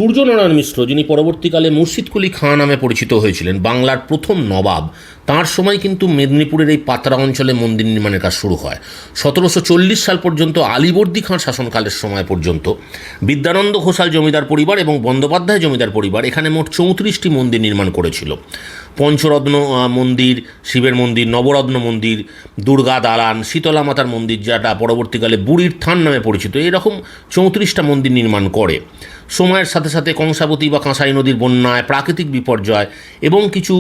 সূর্যনারায়ণ মিশ্র, যিনি পরবর্তীকালে মুর্শিদকুলি খাঁ নামে পরিচিত হয়েছিলেন, বাংলার প্রথম নবাব, তাঁর সময় কিন্তু মেদিনীপুরের এই পাতরা অঞ্চলে মন্দির নির্মাণের কাজ শুরু হয়। 1740 সাল পর্যন্ত আলীবর্দী খাঁ শাসনকালের সময় পর্যন্ত বিদ্যানন্দ ঘোষাল জমিদার পরিবার এবং বন্দ্যোপাধ্যায় জমিদার পরিবার এখানে মোট 34টি মন্দির নির্মাণ করেছিল। পঞ্চরত্ন মন্দির, শিবের মন্দির, নবরত্ন মন্দির, দুর্গা দালান, শীতলা মাতার মন্দির, যেটা পরবর্তীকালে বুড়ির থান নামে পরিচিত, এরকম 34টা মন্দির নির্মাণ করে। সময়ের সাথে সাথে কংসাবতী বা কাঁসাই নদীর বন্যায়, প্রাকৃতিক বিপর্যয় এবং কিছু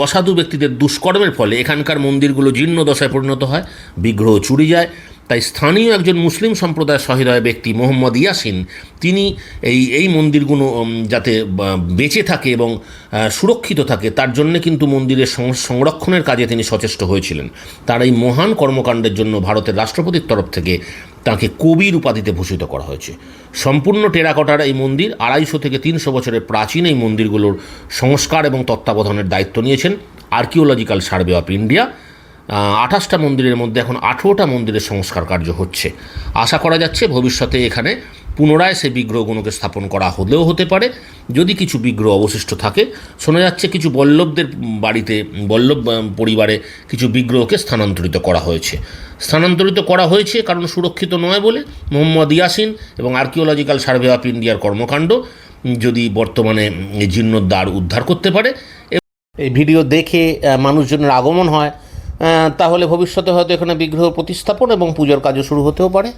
অসাধু ব্যক্তিদের দুষ্কর্মের ফলে এখানকার মন্দিরগুলো জীর্ণদশায় পরিণত হয়, বিগ্রহ চুরি যায়। তাই স্থানীয় একজন মুসলিম সম্প্রদায়ের সহৃদয় ব্যক্তি মোহাম্মদ ইয়াসিন, তিনি এই মন্দিরগুলো যাতে বেঁচে থাকে এবং সুরক্ষিত থাকে তার জন্যে কিন্তু মন্দিরের সংরক্ষণের কাজে তিনি সচেষ্ট হয়েছিলেন। তার এই মহান কর্মকাণ্ডের জন্য ভারতের রাষ্ট্রপতির তরফ থেকে তাঁকে কবির উপাধিতে ভূষিত করা হয়েছে। সম্পূর্ণ টেরাকোটার এই মন্দির 250 থেকে 300 বছরের প্রাচীন এই মন্দিরগুলোর সংস্কার এবং তত্ত্বাবধানের দায়িত্ব নিয়েছেন আর্কিওলজিক্যাল সার্ভে অফ ইন্ডিয়া। 28টা মন্দিরের মধ্যে এখন 18টা মন্দিরের সংস্কার কার্য হচ্ছে। আশা করা যাচ্ছে ভবিষ্যতে এখানে পুনরায় সেই বিগ্রহগুলোকে স্থাপন করা হলেও হতে পারে। যদি কিছু বিগ্রহ অবশিষ্ট থাকে, শোনা যাচ্ছে কিছু বল্লভদের বাড়িতে, বল্লভ পরিবারে কিছু বিগ্রহকে স্থানান্তরিত করা হয়েছে কারণ সুরক্ষিত নয় বলে। মোহাম্মদ ইয়াসিন এবং আর্কিওলজিক্যাল সার্ভে অফ ইন্ডিয়ার কর্মকাণ্ড যদি বর্তমানে জীর্ণোদ্ধার উদ্ধার করতে পারে, এই ভিডিও দেখে মানুষজনের আগমন হয়, তাহলে ভবিষ্যতে হয়তো এখানে বিগ্রহ প্রতিস্থাপন এবং পুজোর কাজও শুরু হতেও পারে।